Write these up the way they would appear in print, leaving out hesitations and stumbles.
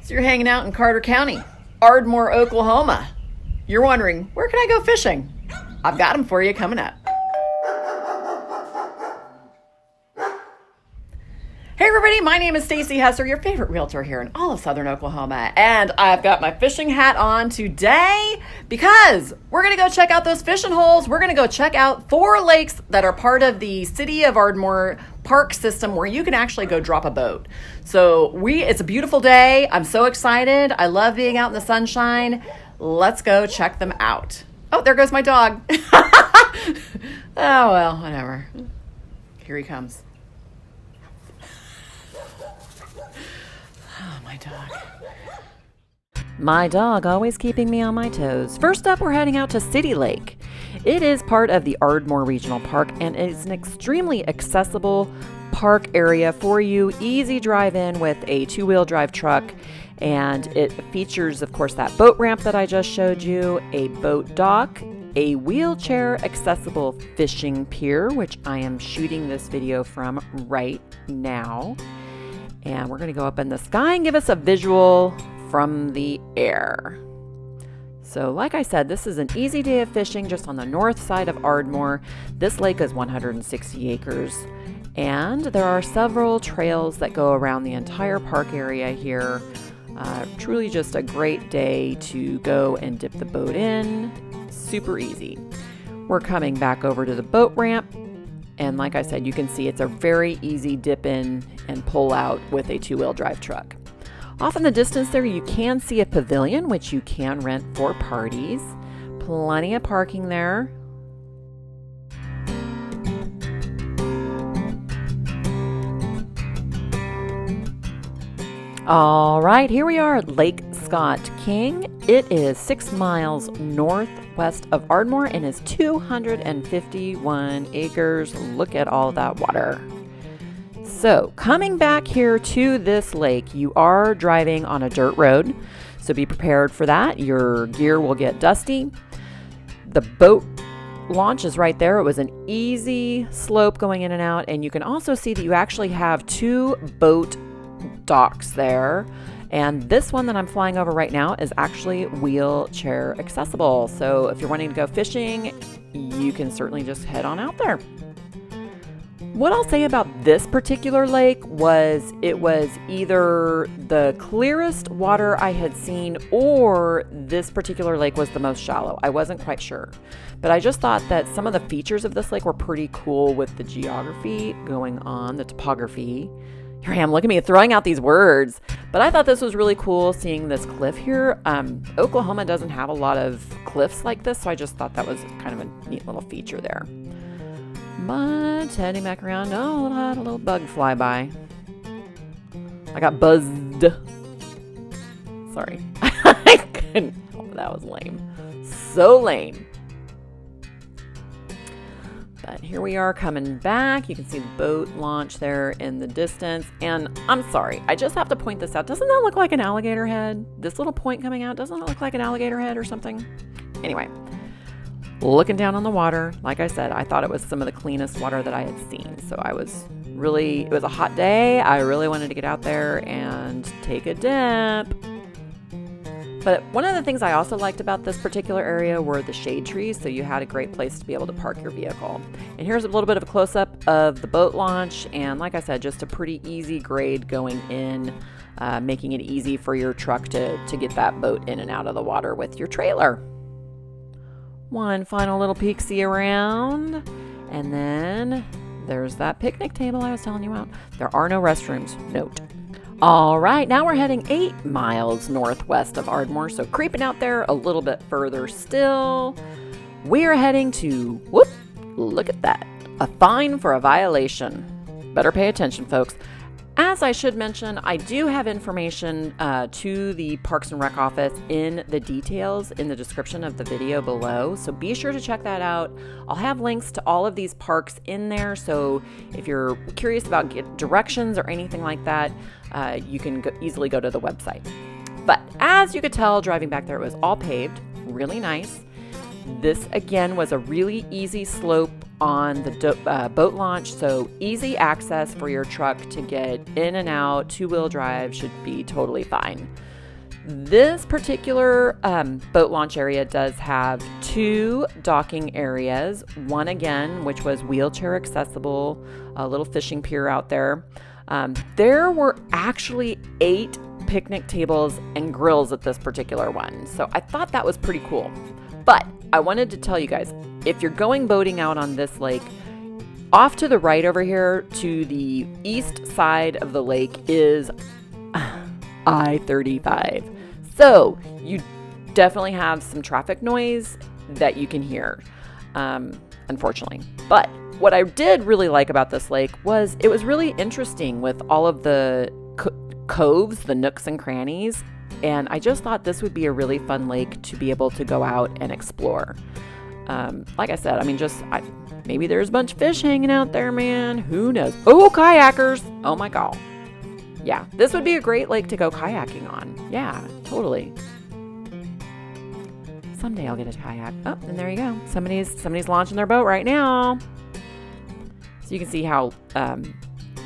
So you're hanging out in Carter County, Ardmore, Oklahoma. You're wondering, where can I go fishing? I've got them for you coming up. Hey everybody, my name is Stacy Hesser, your favorite realtor here in all of Southern Oklahoma. And I've got my fishing hat on today because we're going to go check out those fishing holes. We're going to go check out 4 lakes that are part of the City of Ardmore park system where you can actually go drop a boat. So it's a beautiful day. I'm so excited. I love being out in the sunshine. Let's go check them out. Oh, there goes my dog. Oh, well, whatever. Here he comes. Oh, my dog. My dog always keeping me on my toes. First up, we're heading out to City Lake. It is part of the Ardmore Regional Park and is an extremely accessible park area for you. Easy drive in with a 2-wheel drive truck. And it features, of course, that boat ramp that I just showed you, a boat dock, a wheelchair accessible fishing pier, which I am shooting this video from right now. And we're going to go up in the sky and give us a visual from the air. So like I said, this is an easy day of fishing just on the north side of Ardmore. This lake is 160 acres. And there are several trails that go around the entire park area here. Truly just a great day to go and dip the boat in. Super easy. We're coming back over to the boat ramp. And like I said, you can see it's a very easy dip in and pull out with a 2-wheel drive truck. Off in the distance there, you can see a pavilion, which you can rent for parties. Plenty of parking there. All right, here we are at Lake Scott King. It is 6 miles northwest of Ardmore and is 251 acres. Look at all that water. So coming back here to this lake, you are driving on a dirt road. So be prepared for that. Your gear will get dusty. The boat launch is right there. It was an easy slope going in and out. And you can also see that you actually have 2 boat docks there, and this one that I'm flying over right now is actually wheelchair accessible. So if you're wanting to go fishing, you can certainly just head on out there. What I'll say about this particular lake was it was either the clearest water I had seen or this particular lake was the most shallow. I wasn't quite sure, but I just thought that some of the features of this lake were pretty cool with the geography going on, the topography. Here I am, look at me throwing out these words. But I thought this was really cool seeing this cliff here. Oklahoma doesn't have a lot of cliffs like this, so I just thought that was kind of a neat little feature there. But heading back around, oh, I had a little bug fly by. I got buzzed. Sorry. I couldn't. Oh, that was lame. So lame. But here we are coming back. You can see the boat launch there in the distance. And I'm sorry, I just have to point this out. Doesn't that look like an alligator head? This little point coming out, doesn't it look like an alligator head or something? Anyway, looking down on the water, like I said, I thought it was some of the cleanest water that I had seen. So it was a hot day. I really wanted to get out there and take a dip. But one of the things I also liked about this particular area were the shade trees, so you had a great place to be able to park your vehicle. And here's a little bit of a close-up of the boat launch, and like I said, just a pretty easy grade going in, making it easy for your truck to get that boat in and out of the water with your trailer. One final little peek-see around, and then there's that picnic table I was telling you about. There are no restrooms, note. All right, now we're heading 8 miles northwest of Ardmore, so creeping out there a little bit further still. We are heading to, whoop, look at that, a fine for a violation. Better pay attention, folks. As I should mention, I do have information to the Parks and Rec office in the details in the description of the video below, so be sure to check that out. I'll have links to all of these parks in there, so if you're curious about directions or anything like that, you can easily go to the website. But as you could tell, driving back there, it was all paved, really nice. This again was a really easy slope on the boat launch, so easy access for your truck to get in and out. 2-wheel drive should be totally fine. This particular boat launch area does have 2 docking areas. One again, which was wheelchair accessible, a little fishing pier out there. There were actually 8 picnic tables and grills at this particular one. So I thought that was pretty cool. But I wanted to tell you guys, if you're going boating out on this lake, off to the right over here to the east side of the lake is I-35. So you definitely have some traffic noise that you can hear, unfortunately. But what I did really like about this lake was it was really interesting with all of the coves, the nooks and crannies. And I just thought this would be a really fun lake to be able to go out and explore. Like I said, I mean, maybe there's a bunch of fish hanging out there, man. Who knows? Oh, kayakers. Oh my God. Yeah, this would be a great lake to go kayaking on. Yeah, totally. Someday I'll get a kayak. Oh, and there you go. Somebody's launching their boat right now. So you can see how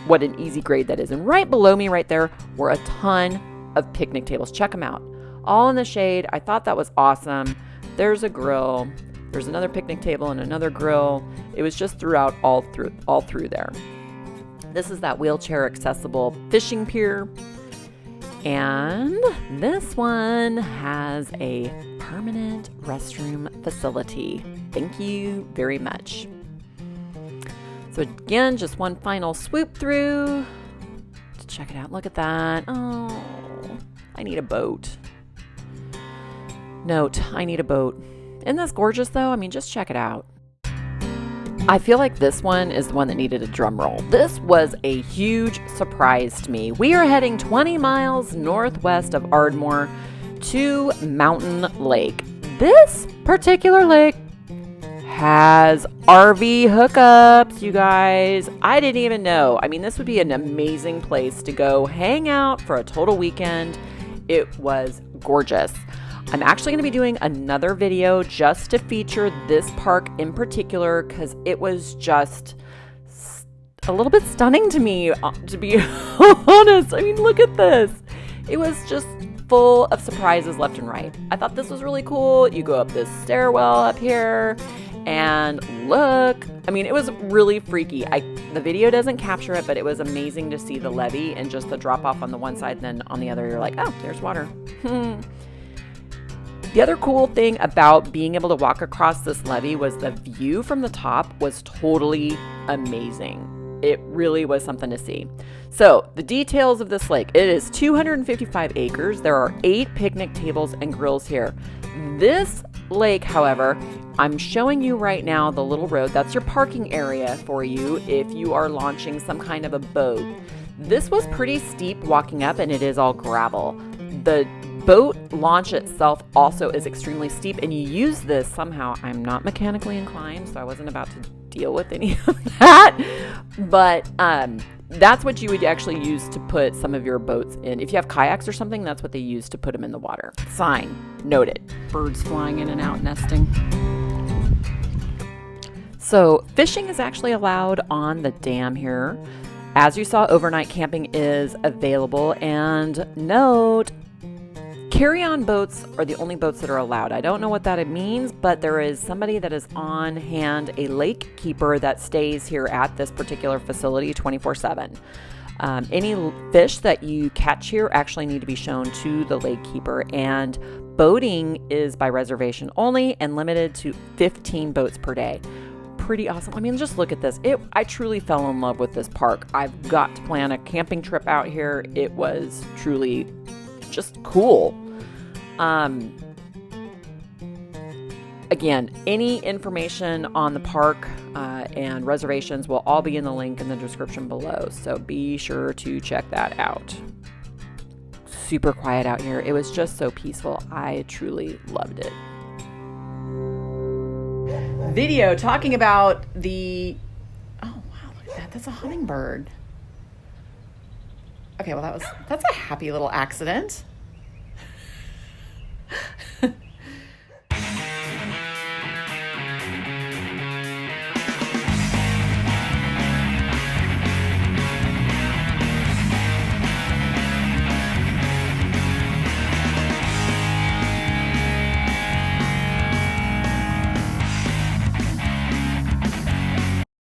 what an easy grade that is. And right below me right there were a ton of picnic tables. Check them out. All in the shade. I thought that was awesome. There's a grill. There's another picnic table and another grill. It was just throughout all through there. This is that wheelchair accessible fishing pier. And this one has a permanent restroom facility. Thank you very much. So again, just one final swoop through to check it out. Look at that. Oh, I need a boat. Note, I need a boat. Isn't this gorgeous though? I mean, just check it out. I feel like this one is the one that needed a drum roll. This was a huge surprise to me. We are heading 20 miles northwest of Ardmore to Mountain Lake. This particular lake has RV hookups, you guys. I didn't even know. I mean, this would be an amazing place to go hang out for a total weekend. It was gorgeous. I'm actually going to be doing another video just to feature this park in particular because it was just a little bit stunning to me, to be honest. I mean, look at this. It was just full of surprises left and right. I thought this was really cool. You go up this stairwell up here and look. I mean, it was really freaky. The video doesn't capture it, but it was amazing to see the levee and just the drop off on the one side, and then on the other, you're like, oh, there's water. The other cool thing about being able to walk across this levee was the view from the top was totally amazing. It really was something to see. So the details of this lake, it is 255 acres. There are 8 picnic tables and grills here. This lake, however, I'm showing you right now the little road. That's your parking area for you if you are launching some kind of a boat. This was pretty steep walking up, and it is all gravel. The boat launch itself also is extremely steep, and you use this somehow. I'm not mechanically inclined, so I wasn't about to deal with any of that, but that's what you would actually use to put some of your boats in. If you have kayaks or something, that's what they use to put them in the water. Sign noted. Birds flying in and out nesting. So fishing is actually allowed on the dam here. As you saw, overnight camping is available, and note, carry-on boats are the only boats that are allowed. I don't know what that means, but there is somebody that is on hand, a lake keeper that stays here at this particular facility 24/7. Any fish that you catch here actually need to be shown to the lake keeper, and boating is by reservation only and limited to 15 boats per day. Pretty awesome. I mean, just look at this. I truly fell in love with this park. I've got to plan a camping trip out here. It was truly just cool. Again, any information on the park and reservations will all be in the link in the description below, so be sure to check that out. Super quiet out here. It was just so peaceful. I truly loved it. Video talking about the, oh wow, look at that. That's a hummingbird. Okay, well that's a happy little accident.